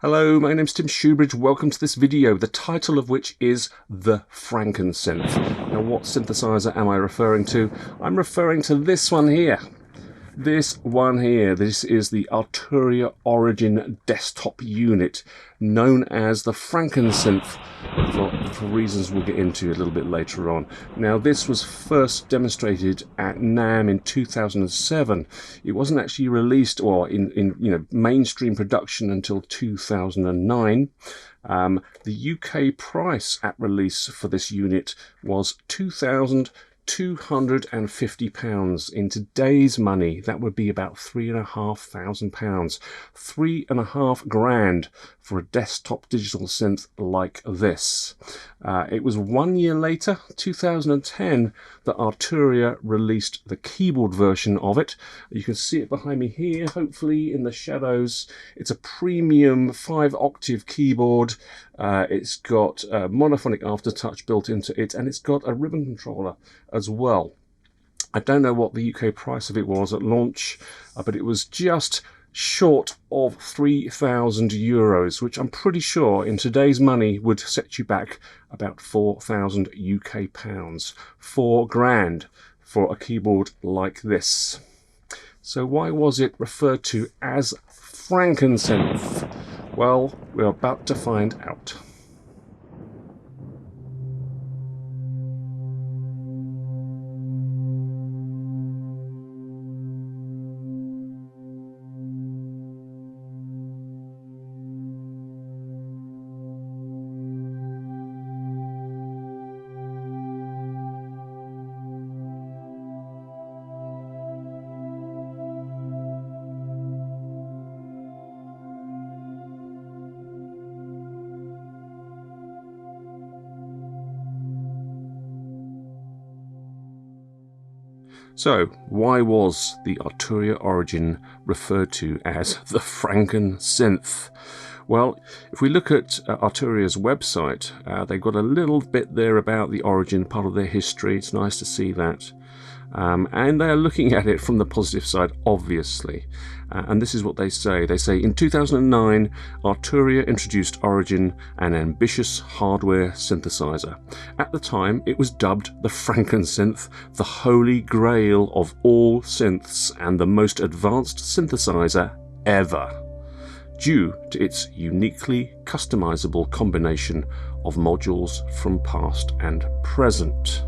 Hello, my name's Tim Shoebridge. Welcome to this video, the title of which is The FrankenSynth. Now, what synthesizer am I referring to? I'm referring to this one here. This one here. This is the Arturia Origin desktop unit, known as the FrankenSynth, for reasons we'll get into a little bit later on. Now, this was first demonstrated at NAMM in 2007. It wasn't actually released or in mainstream production until 2009. The UK price at release for this unit was £2,250. In today's money, that would be about £3,500. £3,500 for a desktop digital synth like this. It was 1 year later, 2010, that Arturia released the keyboard version of it. You can see it behind me here, hopefully in the shadows. It's a premium 5-octave keyboard. It's got a monophonic aftertouch built into it, and it's got a ribbon controller as well. I don't know what the UK price of it was at launch, but it was just short of €3,000, which I'm pretty sure in today's money would set you back about 4,000 UK pounds. £4,000 for a keyboard like this. So why was it referred to as FrankenSynth? Well, we're about to find out. So, why was the Arturia Origin referred to as the FrankenSynth? Well, if we look at Arturia's website, they've got a little bit there about the origin, part of their history. It's nice to see that. And they are looking at it from the positive side, obviously. And this is what they say. They say, in 2009, Arturia introduced Origin, an ambitious hardware synthesizer. At the time, it was dubbed the FrankenSynth, the holy grail of all synths and the most advanced synthesizer ever, due to its uniquely customizable combination of modules from past and present.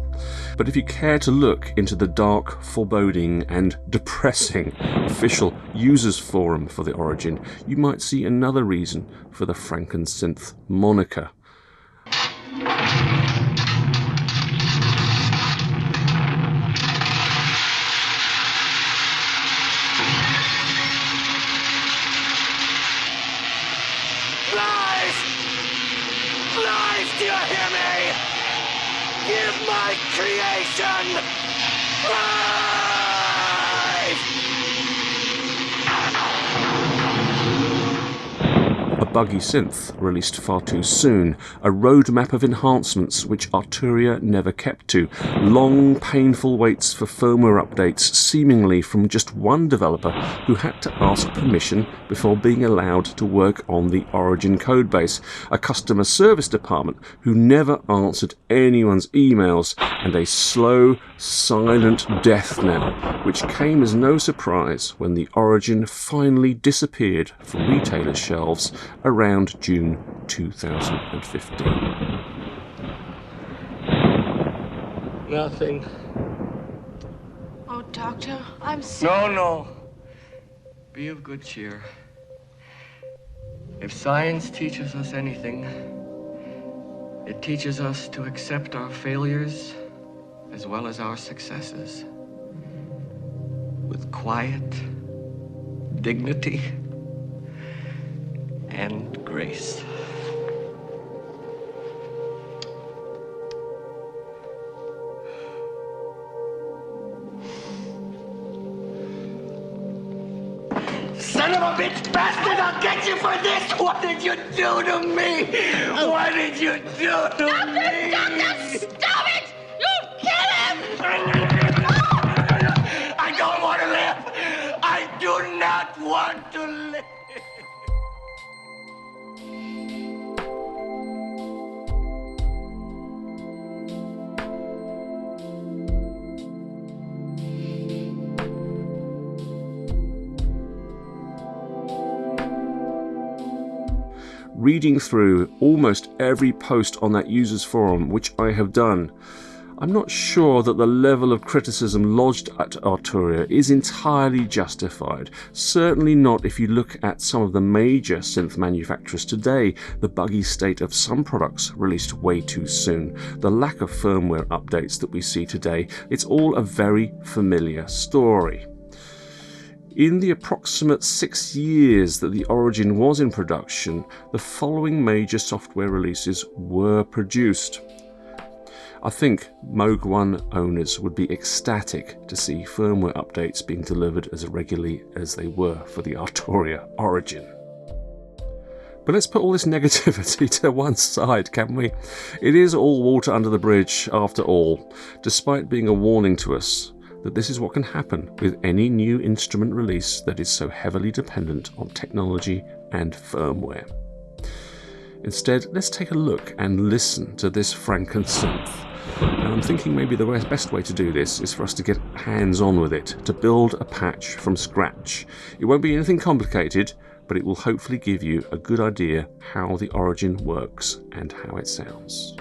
But if you care to look into the dark, foreboding and depressing official users forum for the Origin, you might see another reason for the FrankenSynth moniker. Lies, do you hear me? Give my creation life! A buggy synth released far too soon, a roadmap of enhancements which Arturia never kept to, long painful waits for firmware updates seemingly from just one developer who had to ask permission before being allowed to work on the Origin codebase, a customer service department who never answered anyone's emails, and a slow, silent death knell which came as no surprise when the Origin finally disappeared from retailers' shelves around June 2015. Nothing. Oh, Doctor, I'm sick. No. Be of good cheer. If science teaches us anything, it teaches us to accept our failures as well as our successes with quiet, dignity, and grace. Son of a bitch bastard, I'll get you for this! What did you do to me? What did you do to me? Doctor, stop it! You kill him! I don't want to live! I do not want to live! reading through almost every post on that users forum, which I have done, I'm not sure that the level of criticism lodged at Arturia is entirely justified. Certainly not if you look at some of the major synth manufacturers today, the buggy state of some products released way too soon, the lack of firmware updates that we see today. It's all a very familiar story. In the approximate 6 years that the Origin was in production, the following major software releases were produced. I think Moog 1 owners would be ecstatic to see firmware updates being delivered as regularly as they were for the Arturia Origin. But let's put all this negativity to one side, can we? It is all water under the bridge after all, despite being a warning to us that this is what can happen with any new instrument release that is so heavily dependent on technology and firmware. Instead, let's take a look and listen to this FrankenSynth. And I'm thinking maybe the best way to do this is for us to get hands-on with it, to build a patch from scratch. It won't be anything complicated, but it will hopefully give you a good idea how the Origin works and how it sounds.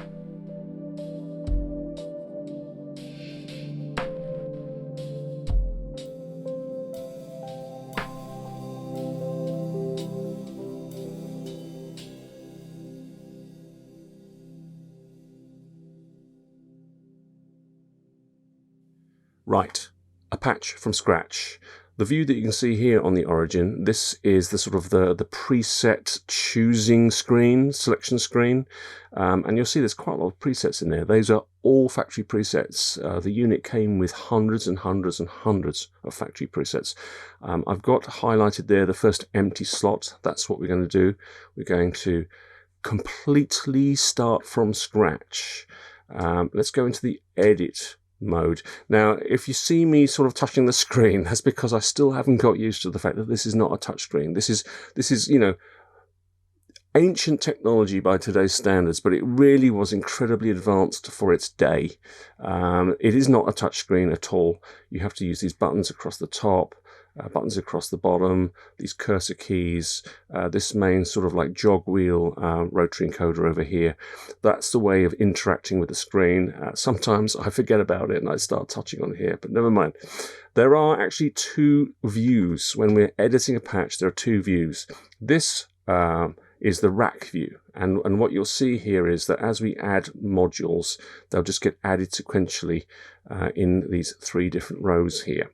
Right, a patch from scratch. The view that you can see here on the Origin, this is the sort of the preset choosing screen, selection screen, and you'll see there's quite a lot of presets in there. Those are all factory presets. The unit came with hundreds and hundreds and hundreds of factory presets. I've got highlighted there the first empty slot. That's what we're going to do. We're going to completely start from scratch. Let's go into the edit mode. Now, if you see me sort of touching the screen, that's because I still haven't got used to the fact that this is not a touch screen. This is, you know, ancient technology by today's standards, but it really was incredibly advanced for its day. It is not a touch screen at all. You have to use these buttons across the top, buttons across the bottom, these cursor keys, this main sort of like jog wheel rotary encoder over here. That's the way of interacting with the screen. Sometimes I forget about it and I start touching on here, but never mind. There are actually two views. When we're editing a patch, there are two views. This is the rack view, and what you'll see here is that as we add modules, they'll just get added sequentially in these three different rows here.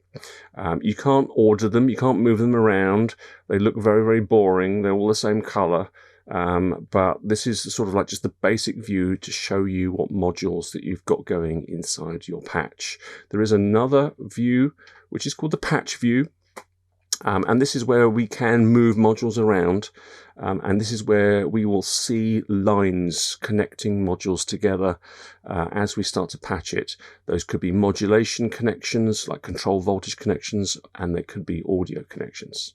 You can't order them, you can't move them around. They look very, very boring. They're all the same color, but this is sort of like just the basic view to show you what modules that you've got going inside your patch. There is another view which is called the patch view. And this is where we can move modules around, and this is where we will see lines connecting modules together as we start to patch it. Those could be modulation connections, like control voltage connections, and they could be audio connections.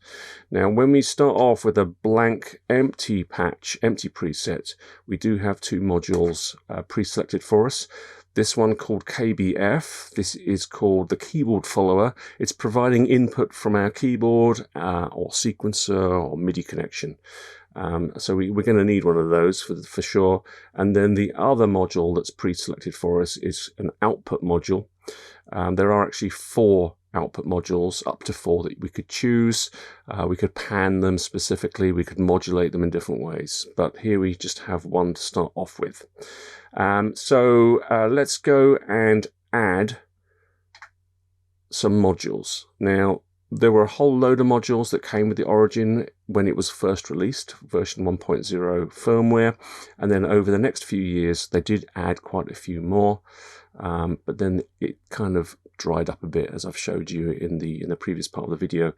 Now, when we start off with a blank empty patch, empty preset, we do have two modules pre-selected for us. This one called KBF, this is called the keyboard follower. It's providing input from our keyboard or sequencer or MIDI connection. So we're going to need one of those for sure. And then the other module that's pre-selected for us is an output module. There are actually 4 output modules, up to 4 that we could choose. We could pan them specifically, we could modulate them in different ways, but here we just have one to start off with. So let's go and add some modules. Now, there were a whole load of modules that came with the Origin when it was first released, version 1.0 firmware, and then over the next few years they did add quite a few more, but then it kind of dried up a bit, as I've showed you in the previous part of the video.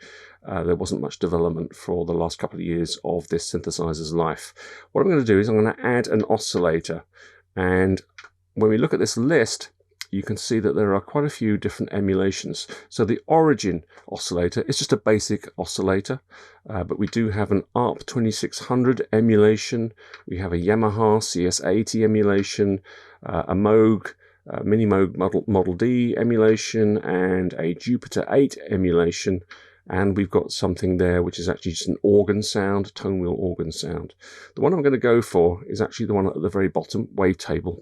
There wasn't much development for the last couple of years of this synthesizer's life. What I'm going to do is I'm going to add an oscillator, and when we look at this list, you can see that there are quite a few different emulations. So the Origin oscillator is just a basic oscillator, but we do have an ARP 2600 emulation, we have a Yamaha CS80 emulation, a Moog, Mini Moog Model D emulation, and a Jupiter 8 emulation. and we've got something there which is actually just an organ sound, tone wheel organ sound. The one I'm going to go for is actually the one at the very bottom, wavetable.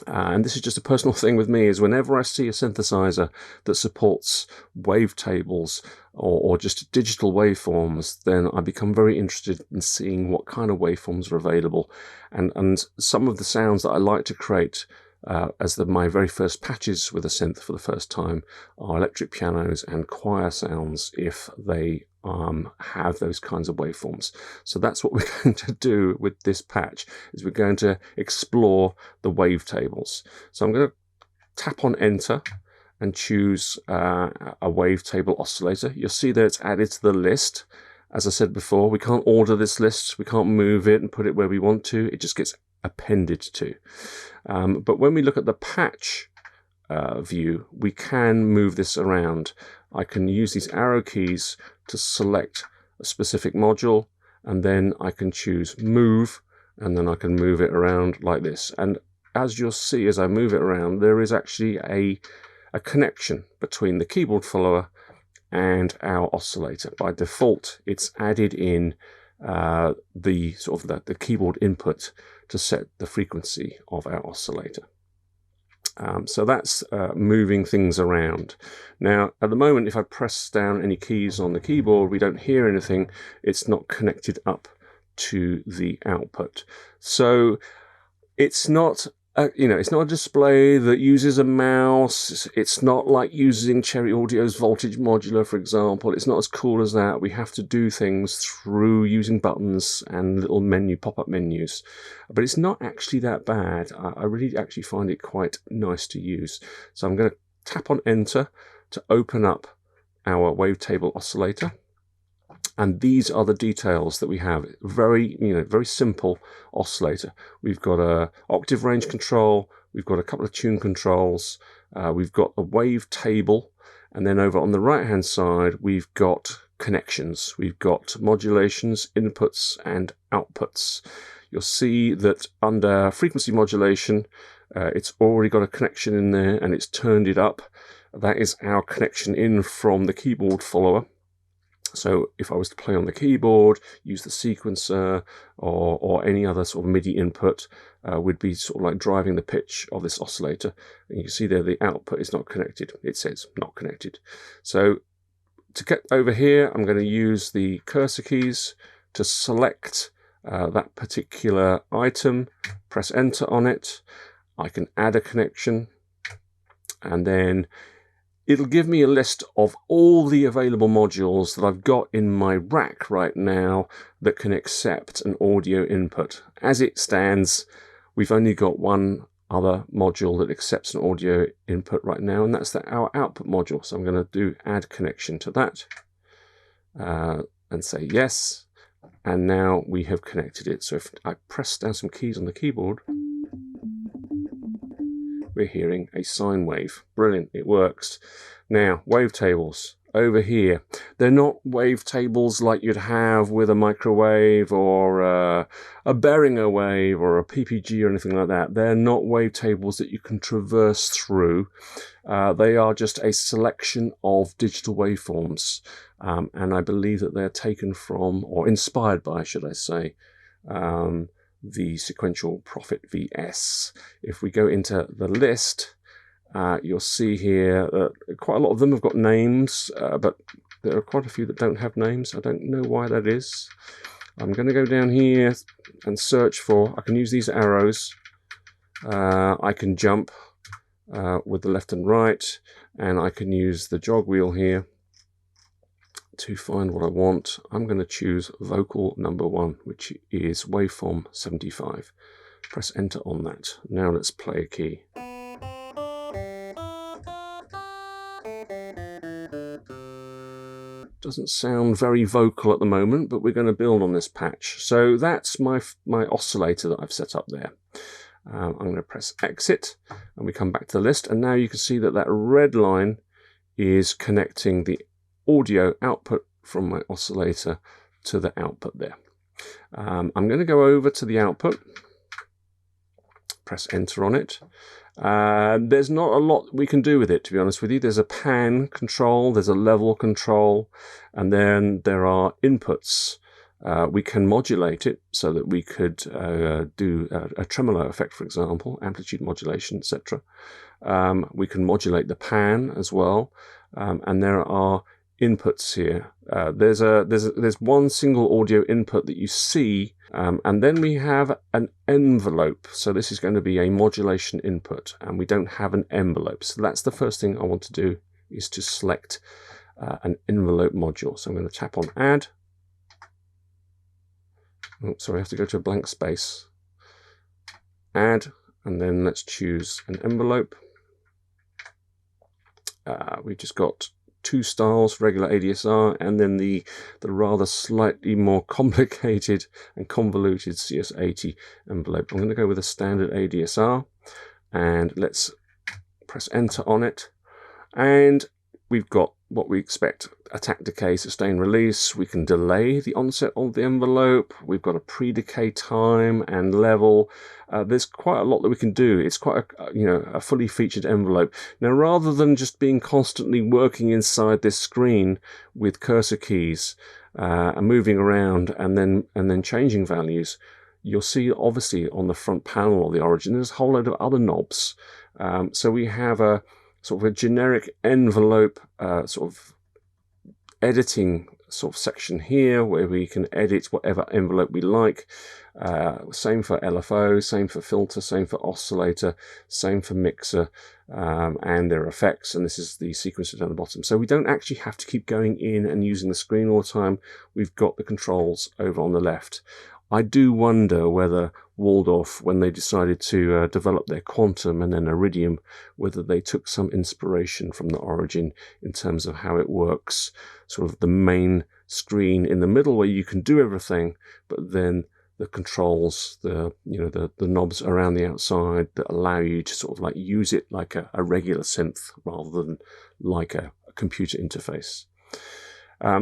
And this is just a personal thing with me, is whenever I see a synthesizer that supports wavetables or just digital waveforms, then I become very interested in seeing what kind of waveforms are available. And some of the sounds that I like to create as my very first patches with a synth for the first time are electric pianos and choir sounds, if they have those kinds of waveforms. So that's what we're going to do with this patch, is we're going to explore the wavetables. So I'm going to tap on enter and choose a wavetable oscillator. You'll see that it's added to the list. As I said before, we can't order this list, we can't move it and put it where we want to, it just gets appended to. But when we look at the patch view, we can move this around. I can use these arrow keys to select a specific module, and then I can choose move, and then I can move it around like this. And as you'll see as I move it around, there is actually a connection between the keyboard follower and our oscillator. By default, it's added in the keyboard input to set the frequency of our oscillator. So that's moving things around. Now, at the moment, if I press down any keys on the keyboard, we don't hear anything. It's not connected up to the output. So it's not it's not a display that uses a mouse. It's not like using Cherry Audio's voltage modular, for example. It's not as cool as that. We have to do things through using buttons and little pop-up menus. But it's not actually that bad. I really actually find it quite nice to use. So I'm going to tap on enter to open up our wavetable oscillator. And these are the details that we have. Very simple oscillator. We've got a octave range control. We've got a couple of tune controls. We've got a wavetable. And then over on the right-hand side, we've got connections. We've got modulations, inputs, and outputs. You'll see that under frequency modulation, it's already got a connection in there, and it's turned it up. That is our connection in from the keyboard follower. So if I was to play on the keyboard, use the sequencer or any other sort of MIDI input, we'd be sort of like driving the pitch of this oscillator. And you can see there the output is not connected. It says not connected. So to get over here, I'm going to use the cursor keys to select that particular item, press enter on it. I can add a connection, and then it'll give me a list of all the available modules that I've got in my rack right now that can accept an audio input. As it stands, we've only got one other module that accepts an audio input right now, and that's our output module. So I'm going to do add connection to that and say yes. And now we have connected it. So if I press down some keys on the keyboard, we're hearing a sine wave. Brilliant, it works. Now, wavetables over here. They're not wavetables like you'd have with a microwave or a Behringer wave or a PPG or anything like that. They're not wavetables that you can traverse through. They are just a selection of digital waveforms. And I believe that they're taken from, or inspired by, should I say, the sequential Prophet VS. If we go into the list, you'll see here that quite a lot of them have got names, but there are quite a few that don't have names. I don't know why that is. I'm going to go down here and search for, I can use these arrows. I can jump with the left and right, and I can use the jog wheel here to find what I want. I'm going to choose vocal number 1, which is waveform 75. Press enter on that. Now let's play a key. Doesn't sound very vocal at the moment, but we're going to build on this patch. So that's my oscillator that I've set up there. I'm going to press exit, and we come back to the list, and now you can see that that red line is connecting the audio output from my oscillator to the output there. I'm going to go over to the output, press enter on it, There's not a lot we can do with it, to be honest with you. There's a pan control, there's a level control, and then there are inputs. We can modulate it so that we could do a tremolo effect, for example, amplitude modulation, etc. We can modulate the pan as well, and there are inputs here. There's one single audio input that you see, and then we have an envelope. So this is going to be a modulation input, and we don't have an envelope. So that's the first thing I want to do, is to select an envelope module. So I'm going to tap on Add. Oh, sorry, I have to go to a blank space. Add, and then let's choose an envelope. We've just got two styles, regular ADSR, and then the rather slightly more complicated and convoluted CS80 envelope. I'm going to go with a standard ADSR, and let's press enter on it. And we've got what we expect: attack, decay, sustain, release. We can delay the onset of the envelope. We've got a pre-decay time and level. There's quite a lot that we can do. It's quite a fully featured envelope. Now, rather than just being constantly working inside this screen with cursor keys and moving around and then changing values, you'll see obviously on the front panel of the Origin there's a whole load of other knobs. So we have a sort of a generic envelope sort of editing sort of section here, where we can edit whatever envelope we like. Same for LFO, same for filter, same for oscillator, same for mixer, and their effects. And this is the sequencer down the bottom. So we don't actually have to keep going in and using the screen all the time. We've got the controls over on the left. I do wonder whether Waldorf, when they decided to develop their Quantum and then Iridium, whether they took some inspiration from the Origin in terms of how it works, sort of the main screen in the middle where you can do everything, but then the controls, the knobs around the outside that allow you to sort of like use it like a regular synth rather than like a computer interface.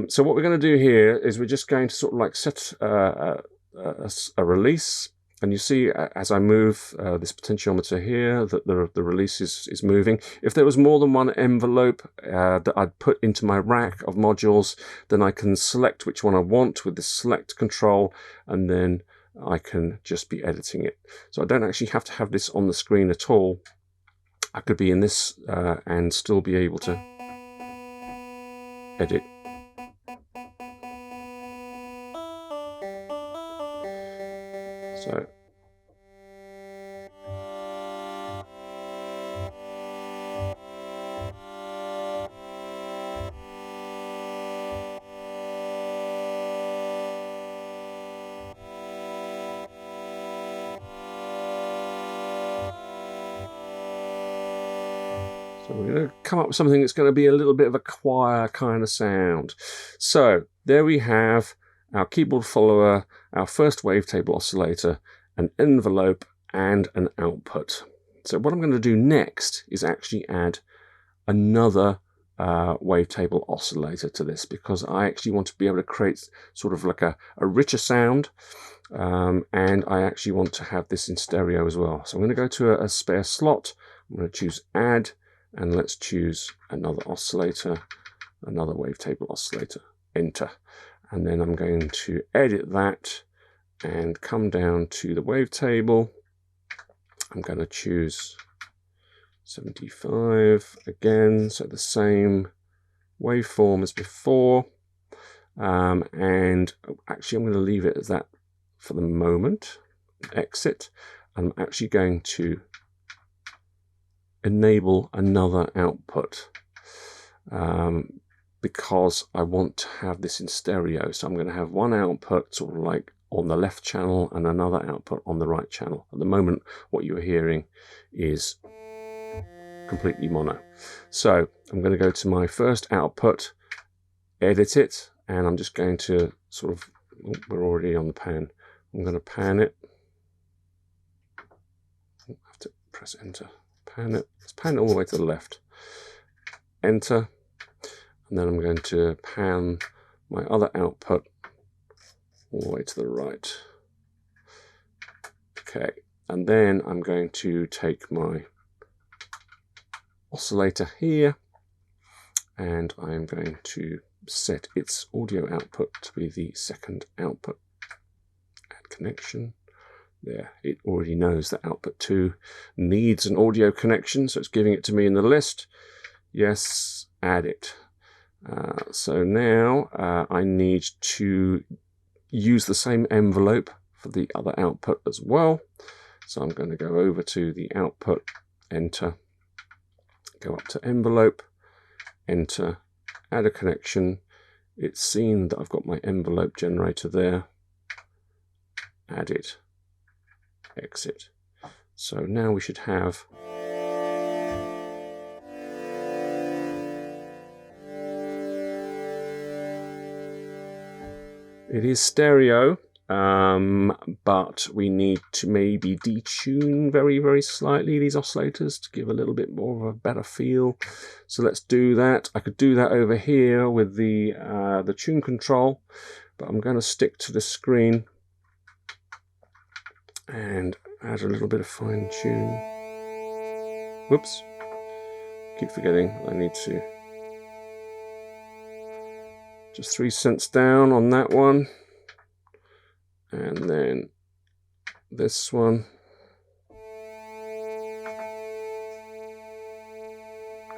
So what we're going to do here is we're just going to sort of like set a release, and you see as I move this potentiometer here that the release is moving. If there was more than one envelope that I'd put into my rack of modules, then I can select which one I want with the select control, and then I can just be editing it. So I don't actually have to have this on the screen at all. I could be in this and still be able to edit. So we're going to come up with something that's going to be a little bit of a choir kind of sound. So there we have our keyboard follower, our first wavetable oscillator, an envelope, and an output. So what I'm going to do next is actually add another wavetable oscillator to this, because I actually want to be able to create sort of like a richer sound, and I actually want to have this in stereo as well. So I'm going to go to a spare slot. I'm going to choose Add, and let's choose another oscillator, another wavetable oscillator, Enter. And then I'm going to edit that and come down to the wavetable. I'm going to choose 75 again, so the same waveform as before. And actually I'm going to leave it as that for the moment. Exit. I'm actually going to enable another output because I want to have this in stereo. So I'm going to have one output sort of like on the left channel and another output on the right channel. At the moment, what you're hearing is completely mono. So I'm going to go to my first output, edit it, and I'm just going to sort of, oh, we're already on the pan. I'm going to pan it. I have to press enter. Pan it. Let's pan it all the way to the left. Enter. And then I'm going to pan my other output all the way to the right. Okay. And then I'm going to take my oscillator here, and I'm going to set its audio output to be the second output. Add connection. There, it already knows that output 2 needs an audio connection, so it's giving it to me in the list. Yes, add it. So now I need to use the same envelope for the other output as well. So I'm going to go over to the output, enter, go up to envelope, enter, add a connection. It's seen that I've got my envelope generator there. Add it. Exit. So now we should have it is stereo, but we need to maybe detune very, very slightly these oscillators to give a little bit more of a better feel. So let's do that. I could do that over here with the tune control, but I'm going to stick to the screen and add a little bit of fine tune. Whoops. Keep forgetting I need to. Just 3 cents down on that one. And then this one.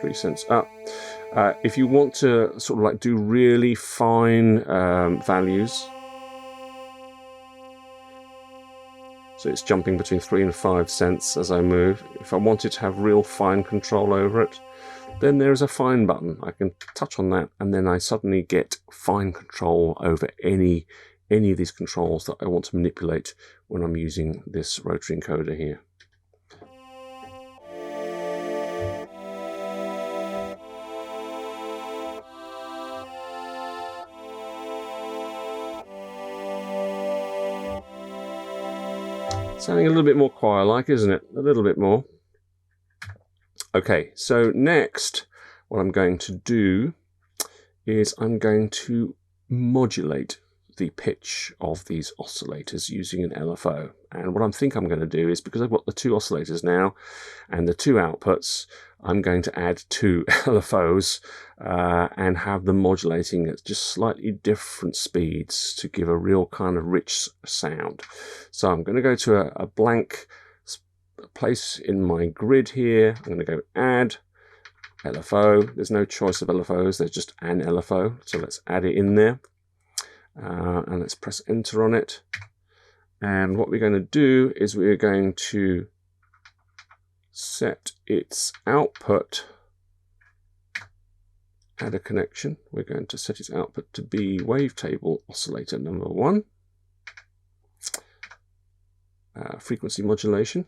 3 cents up. If you want to sort of like do really fine values, so it's jumping between 3 and 5 cents as I move. If I wanted to have real fine control over it, then there's a fine button. I can touch on that, and then I suddenly get fine control over any of these controls that I want to manipulate when I'm using this rotary encoder here. Sounding a little bit more choir-like, isn't it? A little bit more. Okay, so next, what I'm going to do is I'm going to modulate the pitch of these oscillators using an LFO. And what I think I'm going to do is, because I've got the 2 oscillators now and the 2 outputs, I'm going to add 2 LFOs and have them modulating at just slightly different speeds to give a real kind of rich sound. So I'm going to go to a blank place in my grid here. I'm going to go add LFO. There's no choice of LFOs, there's just an LFO. So let's add it in there. And let's press enter on it. And what we're going to do is we're going to set its output, add a connection. We're going to set its output to be wavetable oscillator number 1, frequency modulation.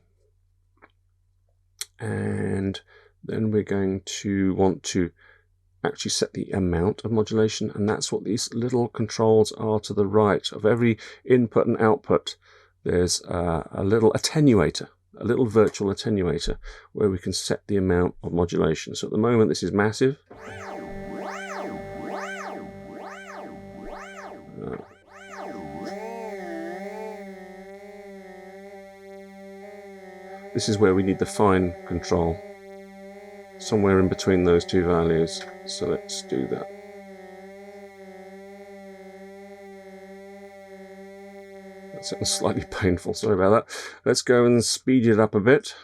And then we're going to want to actually set the amount of modulation, and that's what these little controls are to the right. Of every input and output, there's a little attenuator, a little virtual attenuator, where we can set the amount of modulation. So at the moment this is massive. This is where we need the fine control, somewhere in between those 2 values. So let's do that. That sounds slightly painful, sorry about that. Let's go and speed it up a bit.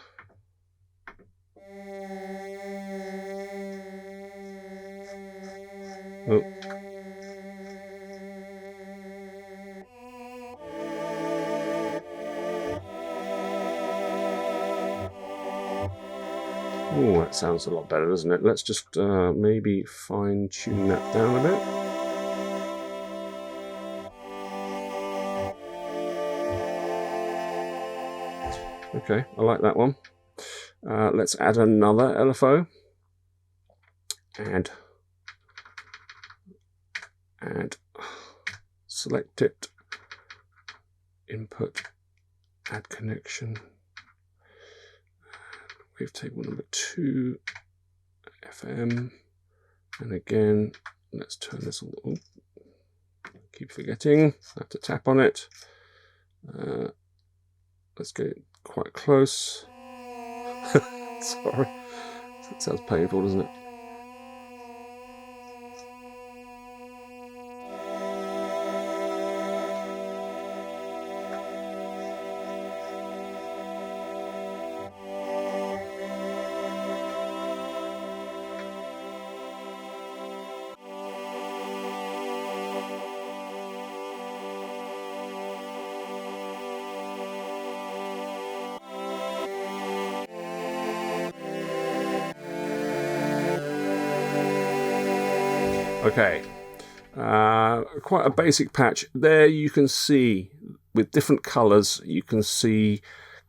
Oh. Oh, that sounds a lot better, doesn't it? Let's just maybe fine-tune that down a bit. Okay, I like that one. Let's add another LFO. Add. Select it. Input. Add connection. Wavetable number 2, FM, and again, let's turn this all. Oh, keep forgetting. I have to tap on it. Let's get quite close. Sorry, it's That sounds painful, doesn't it? Okay, quite a basic patch. There you can see, with different colours, you can see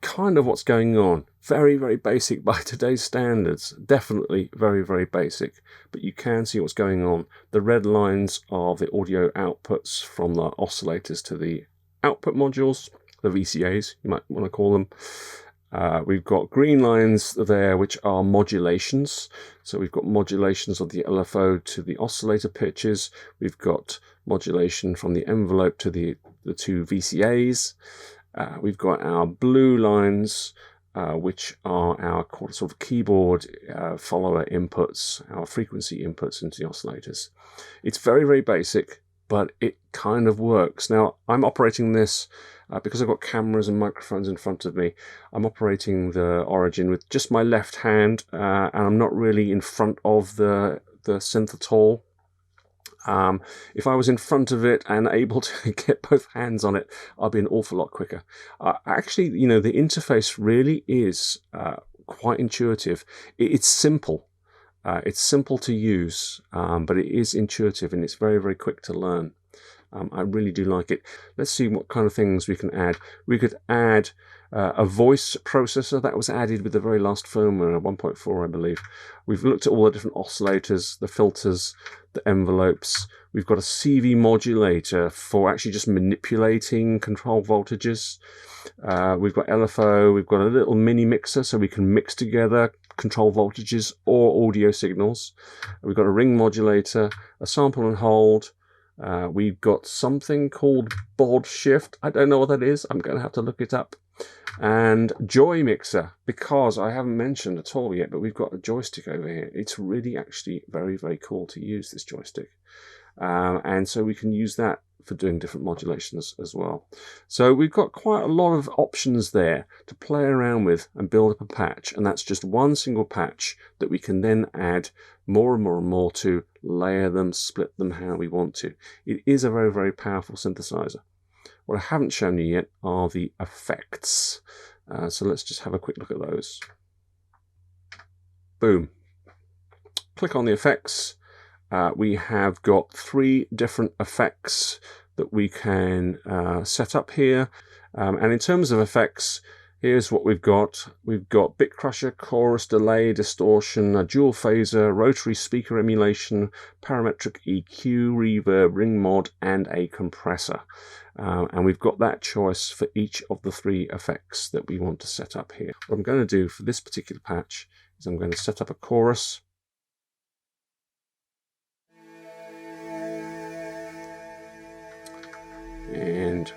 kind of what's going on. Very, very basic by today's standards. Definitely very, very basic. But you can see what's going on. The red lines are the audio outputs from the oscillators to the output modules, the VCAs, you might want to call them. We've got green lines there, which are modulations. So we've got modulations of the LFO to the oscillator pitches. We've got modulation from the envelope to the two VCAs. We've got our blue lines, which are our sort of keyboard follower inputs, our frequency inputs into the oscillators. It's very, very basic, but it kind of works. Now, I'm operating this because I've got cameras and microphones in front of me. I'm operating the Origin with just my left hand, and I'm not really in front of the synth at all. If I was in front of it and able to get both hands on it, I'd be an awful lot quicker. Actually, you know, the interface really is quite intuitive. It's simple. It's simple to use, but it is intuitive and it's very, very quick to learn. I really do like it. Let's see what kind of things we can add. We could add a voice processor that was added with the very last firmware, 1.4, I believe. We've looked at all the different oscillators, the filters, the envelopes. We've got a CV modulator for actually just manipulating control voltages. We've got LFO. We've got a little mini mixer so we can mix together control voltages or audio signals. We've got a ring modulator, a sample and hold. We've got something called baud shift. I don't know what that is. I'm going to have to look it up. And joy mixer, because I haven't mentioned at all yet, but we've got a joystick over here. It's really actually very, very cool to use this joystick. And so we can use that for doing different modulations as well. So we've got quite a lot of options there to play around with and build up a patch. And that's just one single patch that we can then add more and more and more to, layer them, split them how we want to. It is a very, very powerful synthesizer. What I haven't shown you yet are the effects. So let's just have a quick look at those. Boom. Click on the effects. We have got 3 different effects that we can set up here. And in terms of effects, here's what we've got. We've got bit crusher, chorus, delay, distortion, a dual phaser, rotary speaker emulation, parametric EQ, reverb, ring mod, and a compressor. And we've got that choice for each of the 3 effects that we want to set up here. What I'm going to do for this particular patch is I'm going to set up a chorus. And